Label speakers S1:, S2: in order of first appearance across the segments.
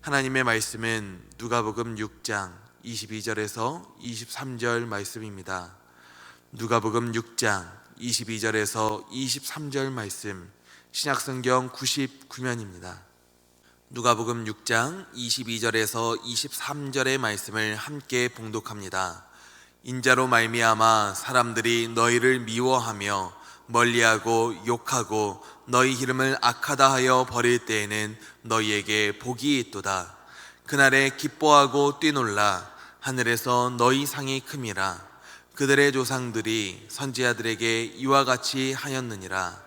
S1: 하나님의 말씀은 누가복음 6장 22절에서 23절 말씀입니다. 누가복음 6장 22절에서 23절 말씀, 신약성경 99면입니다. 누가복음 6장 22절에서 23절의 말씀을 함께 봉독합니다. 인자로 말미암아 사람들이 너희를 미워하며 멀리하고 욕하고 너희 이름을 악하다 하여 버릴 때에는 너희에게 복이 있도다. 그날에 기뻐하고 뛰놀라. 하늘에서 너희 상이 큼이라. 그들의 조상들이 선지자들에게 이와 같이 하였느니라.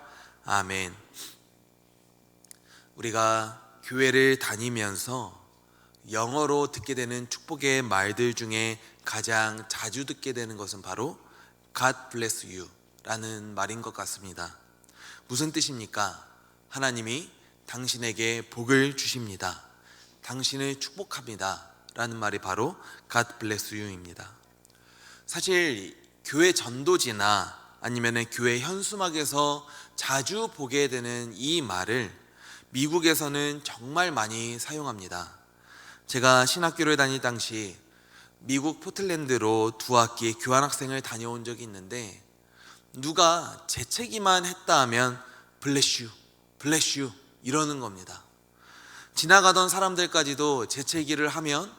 S1: 아멘. 우리가 교회를 다니면서 영어로 듣게 되는 축복의 말들 중에 가장 자주 듣게 되는 것은 바로 God bless you 라는 말인 것 같습니다. 무슨 뜻입니까? 하나님이 당신에게 복을 주십니다. 당신을 축복합니다 라는 말이 바로 God bless you입니다. 사실 교회 전도지나 아니면 교회 현수막에서 자주 보게 되는 이 말을 미국에서는 정말 많이 사용합니다. 제가 신학교를 다닐 당시 미국 포틀랜드로 2학기 교환학생을 다녀온 적이 있는데, 누가 재채기만 했다 하면 bless you, bless you 이러는 겁니다. 지나가던 사람들까지도 재채기를 하면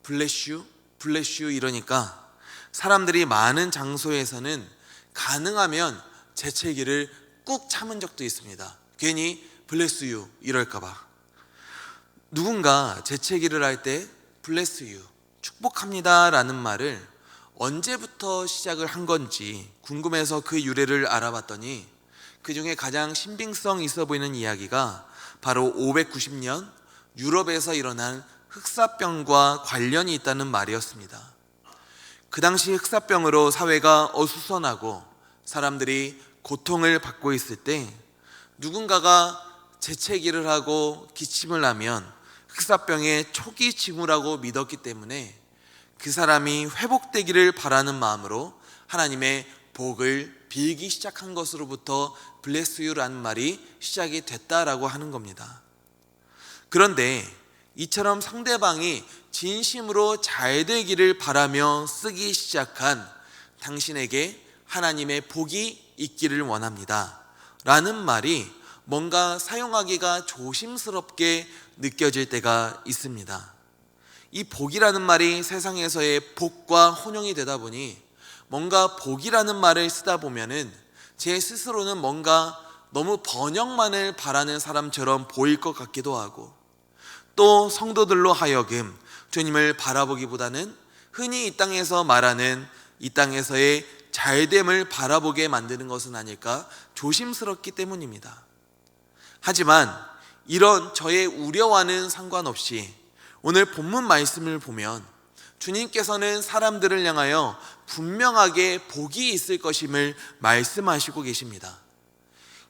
S1: bless you, bless you 이러니까 사람들이 많은 장소에서는 가능하면 재채기를 꾹 참은 적도 있습니다. 괜히 bless you 이럴까 봐. 누군가 재채기를 할 때 bless you, 축복합니다 라는 말을 언제부터 시작을 한 건지 궁금해서 그 유래를 알아봤더니, 그 중에 가장 신빙성 있어 보이는 이야기가 바로 590년 유럽에서 일어난 흑사병과 관련이 있다는 말이었습니다. 그 당시 흑사병으로 사회가 어수선하고 사람들이 고통을 받고 있을 때 누군가가 재채기를 하고 기침을 하면 흑사병의 초기 징후라고 믿었기 때문에 그 사람이 회복되기를 바라는 마음으로 하나님의 복을 빌기 시작한 것으로부터 bless you라는 말이 시작이 됐다라고 하는 겁니다. 그런데 이처럼 상대방이 진심으로 잘 되기를 바라며 쓰기 시작한 당신에게 하나님의 복이 있기를 원합니다 라는 말이 뭔가 사용하기가 조심스럽게 느껴질 때가 있습니다. 이 복이라는 말이 세상에서의 복과 혼용이 되다 보니 뭔가 복이라는 말을 쓰다 보면은 제 스스로는 뭔가 너무 번영만을 바라는 사람처럼 보일 것 같기도 하고, 또 성도들로 하여금 주님을 바라보기보다는 흔히 이 땅에서 말하는 이 땅에서의 잘됨을 바라보게 만드는 것은 아닐까 조심스럽기 때문입니다. 하지만 이런 저의 우려와는 상관없이 오늘 본문 말씀을 보면 주님께서는 사람들을 향하여 분명하게 복이 있을 것임을 말씀하시고 계십니다.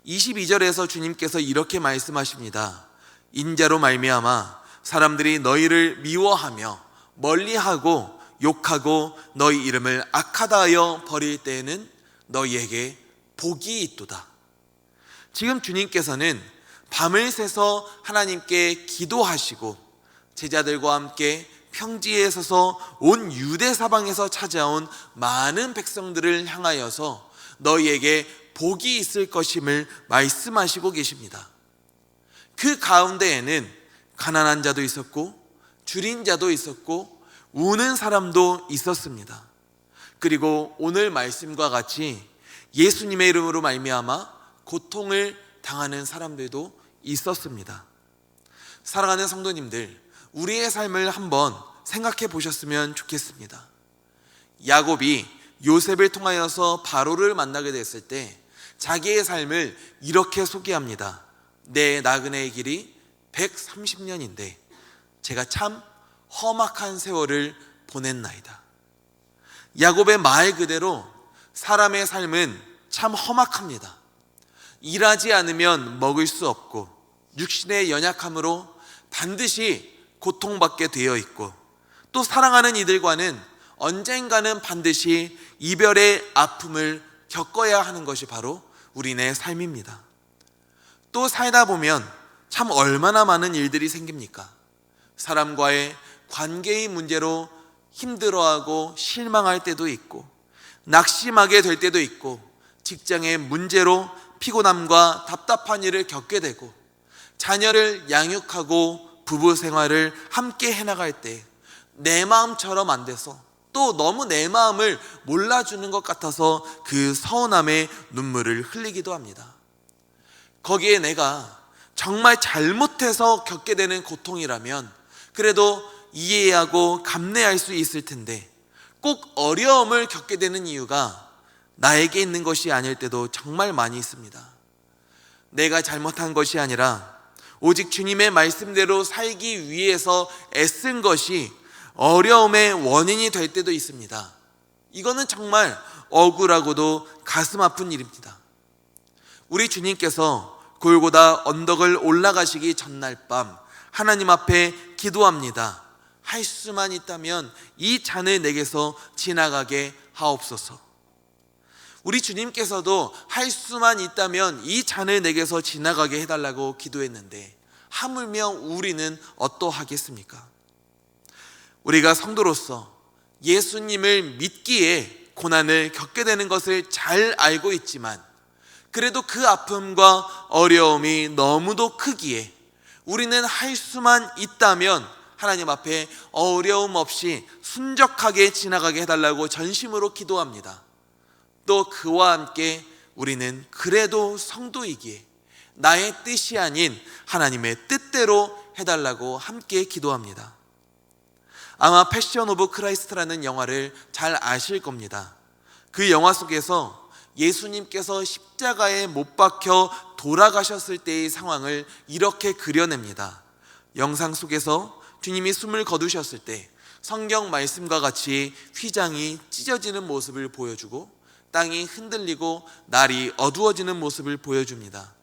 S1: 22절에서 주님께서 이렇게 말씀하십니다. 인자로 말미암아 사람들이 너희를 미워하며 멀리하고 욕하고 너희 이름을 악하다 하여 버릴 때에는 너희에게 복이 있도다. 지금 주님께서는 밤을 새서 하나님께 기도하시고 제자들과 함께 평지에 서서 온 유대 사방에서 찾아온 많은 백성들을 향하여서 너희에게 복이 있을 것임을 말씀하시고 계십니다. 그 가운데에는 가난한 자도 있었고 줄인 자도 있었고 우는 사람도 있었습니다. 그리고 오늘 말씀과 같이 예수님의 이름으로 말미암아 고통을 당하는 사람들도 있었습니다. 사랑하는 성도님들, 우리의 삶을 한번 생각해 보셨으면 좋겠습니다. 야곱이 요셉을 통하여서 바로를 만나게 됐을 때 자기의 삶을 이렇게 소개합니다. 내 나그네의 길이 130년인데 제가 참 험악한 세월을 보냈나이다. 야곱의 말 그대로 사람의 삶은 참 험악합니다. 일하지 않으면 먹을 수 없고 육신의 연약함으로 반드시 고통받게 되어 있고, 또 사랑하는 이들과는 언젠가는 반드시 이별의 아픔을 겪어야 하는 것이 바로 우리네 삶입니다. 또 살다 보면 참 얼마나 많은 일들이 생깁니까? 사람과의 관계의 문제로 힘들어하고 실망할 때도 있고, 낙심하게 될 때도 있고, 직장의 문제로 피곤함과 답답한 일을 겪게 되고, 자녀를 양육하고 부부 생활을 함께 해나갈 때 내 마음처럼 안 돼서, 또 너무 내 마음을 몰라주는 것 같아서 그 서운함에 눈물을 흘리기도 합니다. 거기에 내가 정말 잘못해서 겪게 되는 고통이라면 그래도 이해하고 감내할 수 있을 텐데, 꼭 어려움을 겪게 되는 이유가 나에게 있는 것이 아닐 때도 정말 많이 있습니다. 내가 잘못한 것이 아니라 오직 주님의 말씀대로 살기 위해서 애쓴 것이 어려움의 원인이 될 때도 있습니다. 이거는 정말 억울하고도 가슴 아픈 일입니다. 우리 주님께서 골고다 언덕을 올라가시기 전날 밤 하나님 앞에 기도합니다. 할 수만 있다면 이 잔을 내게서 지나가게 하옵소서. 우리 주님께서도 할 수만 있다면 이 잔을 내게서 지나가게 해달라고 기도했는데, 하물며 우리는 어떠하겠습니까? 우리가 성도로서 예수님을 믿기에 고난을 겪게 되는 것을 잘 알고 있지만, 그래도 그 아픔과 어려움이 너무도 크기에 우리는 할 수만 있다면 하나님 앞에 어려움 없이 순적하게 지나가게 해달라고 전심으로 기도합니다. 또 그와 함께 우리는 그래도 성도이기에 나의 뜻이 아닌 하나님의 뜻대로 해달라고 함께 기도합니다. 아마 패션 오브 크라이스트라는 영화를 잘 아실 겁니다. 그 영화 속에서 예수님께서 십자가에 못 박혀 돌아가셨을 때의 상황을 이렇게 그려냅니다. 영상 속에서 주님이 숨을 거두셨을 때 성경 말씀과 같이 휘장이 찢어지는 모습을 보여주고, 땅이 흔들리고 날이 어두워지는 모습을 보여줍니다.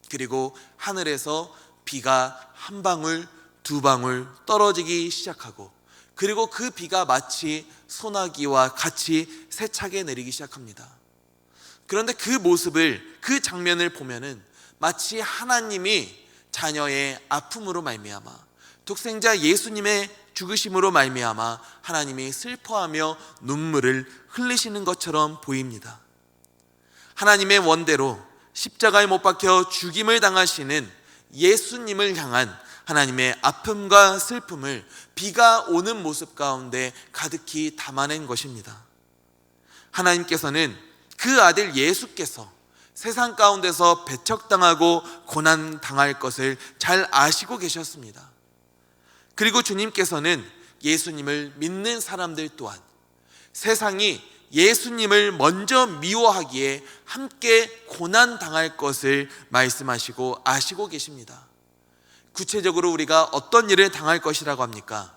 S1: 그리고 하늘에서 비가 한 방울 두 방울 떨어지기 시작하고, 그리고 그 비가 마치 소나기와 같이 세차게 내리기 시작합니다. 그런데 그 모습을, 그 장면을 보면은 마치 하나님이 자녀의 아픔으로 말미암아, 독생자 예수님의 죽으심으로 말미암아 하나님이 슬퍼하며 눈물을 흘리시는 것처럼 보입니다. 하나님의 원대로 십자가에 못 박혀 죽임을 당하시는 예수님을 향한 하나님의 아픔과 슬픔을 비가 오는 모습 가운데 가득히 담아낸 것입니다. 하나님께서는 그 아들 예수께서 세상 가운데서 배척당하고 고난당할 것을 잘 아시고 계셨습니다. 그리고 주님께서는 예수님을 믿는 사람들 또한 세상이 예수님을 먼저 미워하기에 함께 고난당할 것을 말씀하시고 아시고 계십니다. 구체적으로 우리가 어떤 일을 당할 것이라고 합니까?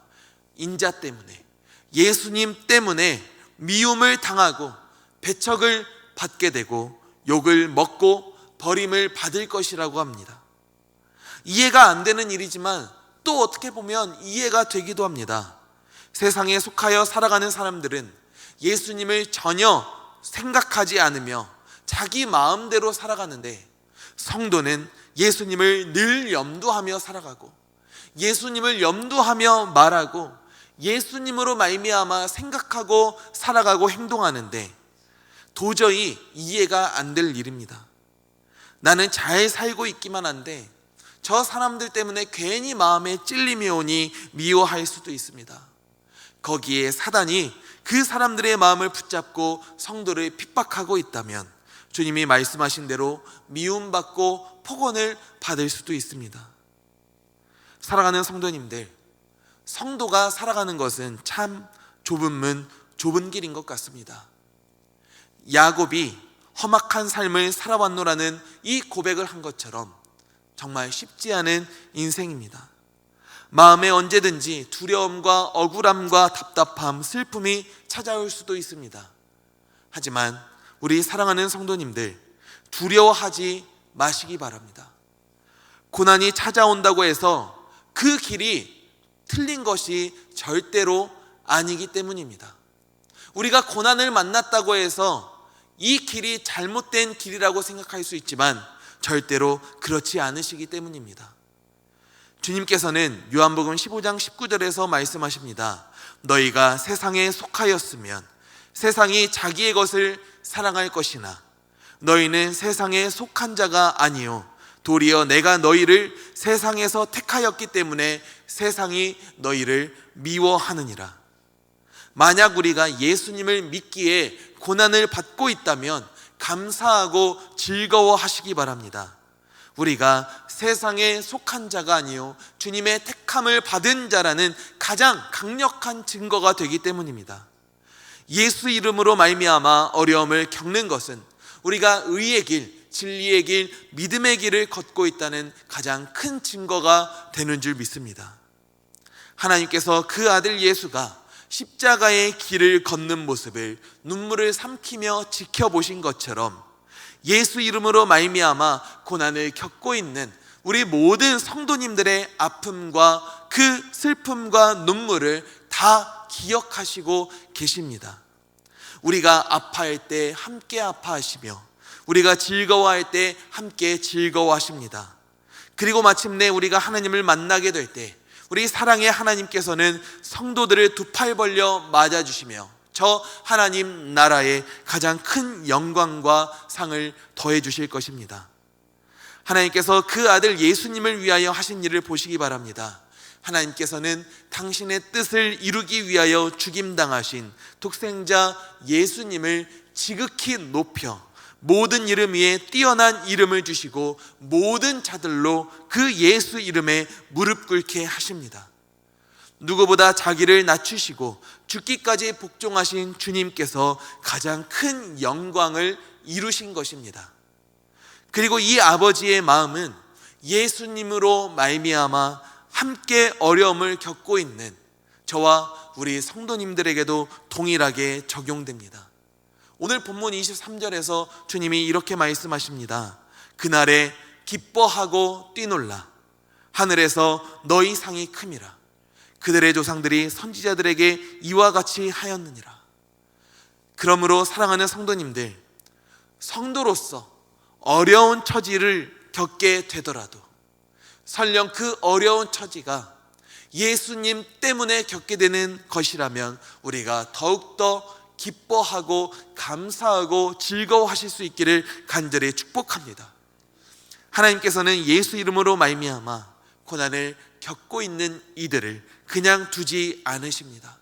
S1: 인자 때문에, 예수님 때문에 미움을 당하고 배척을 받게 되고 욕을 먹고 버림을 받을 것이라고 합니다. 이해가 안 되는 일이지만 또 어떻게 보면 이해가 되기도 합니다. 세상에 속하여 살아가는 사람들은 예수님을 전혀 생각하지 않으며 자기 마음대로 살아가는데, 성도는 예수님을 늘 염두하며 살아가고 예수님을 염두하며 말하고 예수님으로 말미암아 생각하고 살아가고 행동하는데 도저히 이해가 안 될 일입니다. 나는 잘 살고 있기만 한데 저 사람들 때문에 괜히 마음에 찔림이 오니 미워할 수도 있습니다. 거기에 사단이 그 사람들의 마음을 붙잡고 성도를 핍박하고 있다면 주님이 말씀하신 대로 미움받고 폭언을 받을 수도 있습니다. 사랑하는 성도님들, 성도가 살아가는 것은 참 좁은 문, 좁은 길인 것 같습니다. 야곱이 험악한 삶을 살아왔노라는 이 고백을 한 것처럼 정말 쉽지 않은 인생입니다. 마음에 언제든지 두려움과 억울함과 답답함, 슬픔이 찾아올 수도 있습니다. 하지만 우리 사랑하는 성도님들, 두려워하지 마시기 바랍니다. 고난이 찾아온다고 해서 그 길이 틀린 것이 절대로 아니기 때문입니다. 우리가 고난을 만났다고 해서 이 길이 잘못된 길이라고 생각할 수 있지만 절대로 그렇지 않으시기 때문입니다. 주님께서는 요한복음 15장 19절에서 말씀하십니다. 너희가 세상에 속하였으면 세상이 자기의 것을 사랑할 것이나 너희는 세상에 속한 자가 아니요 도리어 내가 너희를 세상에서 택하였기 때문에 세상이 너희를 미워하느니라. 만약 우리가 예수님을 믿기에 고난을 받고 있다면 감사하고 즐거워하시기 바랍니다. 우리가 세상에 속한 자가 아니요 주님의 택함을 받은 자라는 가장 강력한 증거가 되기 때문입니다. 예수 이름으로 말미암아 어려움을 겪는 것은 우리가 의의 길, 진리의 길, 믿음의 길을 걷고 있다는 가장 큰 증거가 되는 줄 믿습니다. 하나님께서 그 아들 예수가 십자가의 길을 걷는 모습을 눈물을 삼키며 지켜보신 것처럼 예수 이름으로 말미암아 고난을 겪고 있는 우리 모든 성도님들의 아픔과 그 슬픔과 눈물을 다 기억하시고 계십니다. 우리가 아파할 때 함께 아파하시며 우리가 즐거워할 때 함께 즐거워하십니다. 그리고 마침내 우리가 하나님을 만나게 될 때 우리 사랑의 하나님께서는 성도들을 두 팔 벌려 맞아주시며 저 하나님 나라의 가장 큰 영광과 상을 더해 주실 것입니다. 하나님께서 그 아들 예수님을 위하여 하신 일을 보시기 바랍니다. 하나님께서는 당신의 뜻을 이루기 위하여 죽임당하신 독생자 예수님을 지극히 높여 모든 이름 위에 뛰어난 이름을 주시고 모든 자들로 그 예수 이름에 무릎 꿇게 하십니다. 누구보다 자기를 낮추시고 죽기까지 복종하신 주님께서 가장 큰 영광을 이루신 것입니다. 그리고 이 아버지의 마음은 예수님으로 말미암아 함께 어려움을 겪고 있는 저와 우리 성도님들에게도 동일하게 적용됩니다. 오늘 본문 23절에서 주님이 이렇게 말씀하십니다. 그날에 기뻐하고 뛰놀라 하늘에서 너희 상이 큼이라. 그들의 조상들이 선지자들에게 이와 같이 하였느니라. 그러므로 사랑하는 성도님들, 성도로서 어려운 처지를 겪게 되더라도 설령 그 어려운 처지가 예수님 때문에 겪게 되는 것이라면 우리가 더욱더 기뻐하고 감사하고 즐거워하실 수 있기를 간절히 축복합니다. 하나님께서는 예수 이름으로 말미암아 고난을 겪고 있는 이들을 그냥 두지 않으십니다.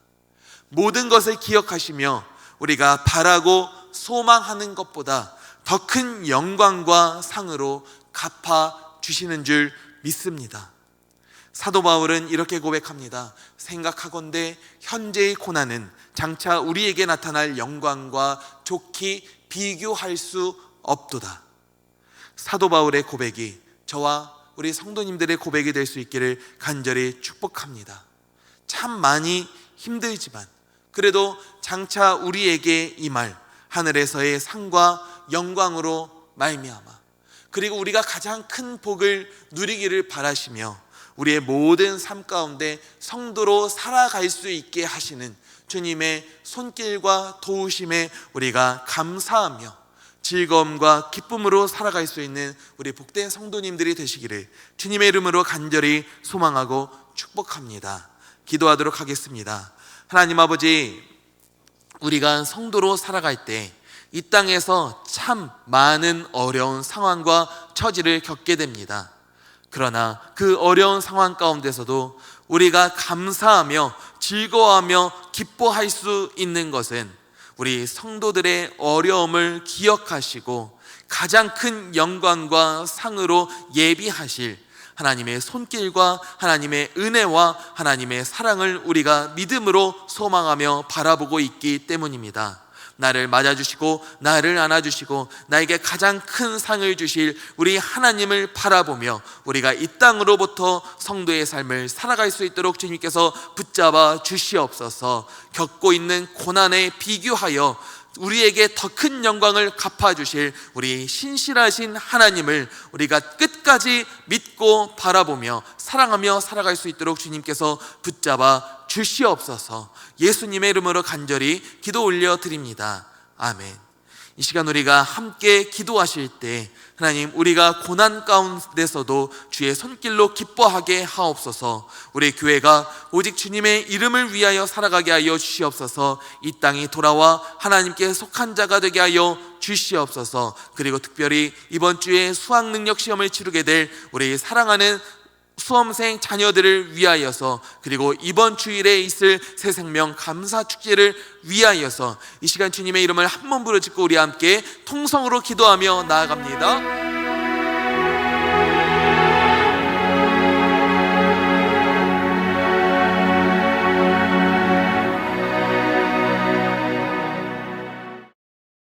S1: 모든 것을 기억하시며 우리가 바라고 소망하는 것보다 더 큰 영광과 상으로 갚아 주시는 줄 믿습니다. 사도 바울은 이렇게 고백합니다. 생각하건대 현재의 고난은 장차 우리에게 나타날 영광과 좋게 비교할 수 없도다. 사도 바울의 고백이 저와 우리 성도님들의 고백이 될 수 있기를 간절히 축복합니다. 참 많이 힘들지만 그래도 장차 우리에게 임할 하늘에서의 상과 영광으로 말미암아 그리고 우리가 가장 큰 복을 누리기를 바라시며 우리의 모든 삶 가운데 성도로 살아갈 수 있게 하시는 주님의 손길과 도우심에 우리가 감사하며 즐거움과 기쁨으로 살아갈 수 있는 우리 복된 성도님들이 되시기를 주님의 이름으로 간절히 소망하고 축복합니다. 기도하도록 하겠습니다. 하나님 아버지, 우리가 성도로 살아갈 때 이 땅에서 참 많은 어려운 상황과 처지를 겪게 됩니다. 그러나 그 어려운 상황 가운데서도 우리가 감사하며 즐거워하며 기뻐할 수 있는 것은 우리 성도들의 어려움을 기억하시고 가장 큰 영광과 상으로 예비하실 하나님의 손길과 하나님의 은혜와 하나님의 사랑을 우리가 믿음으로 소망하며 바라보고 있기 때문입니다. 나를 맞아주시고 나를 안아주시고 나에게 가장 큰 상을 주실 우리 하나님을 바라보며 우리가 이 땅으로부터 성도의 삶을 살아갈 수 있도록 주님께서 붙잡아 주시옵소서. 겪고 있는 고난에 비교하여 우리에게 더 큰 영광을 갚아주실 우리 신실하신 하나님을 우리가 끝까지 믿고 바라보며 사랑하며 살아갈 수 있도록 주님께서 붙잡아 주시옵소서. 예수님의 이름으로 간절히 기도 올려 드립니다. 아멘. 이 시간 우리가 함께 기도하실 때 하나님, 우리가 고난 가운데서도 주의 손길로 기뻐하게 하옵소서. 우리 교회가 오직 주님의 이름을 위하여 살아가게 하여 주시옵소서. 이 땅이 돌아와 하나님께 속한 자가 되게 하여 주시옵소서. 그리고 특별히 이번 주에 수학 능력 시험을 치르게 될 우리 사랑하는 수험생 자녀들을 위하여서, 그리고 이번 주일에 있을 새생명 감사 축제를 위하여서 이 시간 주님의 이름을 한 번 부르짖고 우리 함께 통성으로 기도하며 나아갑니다.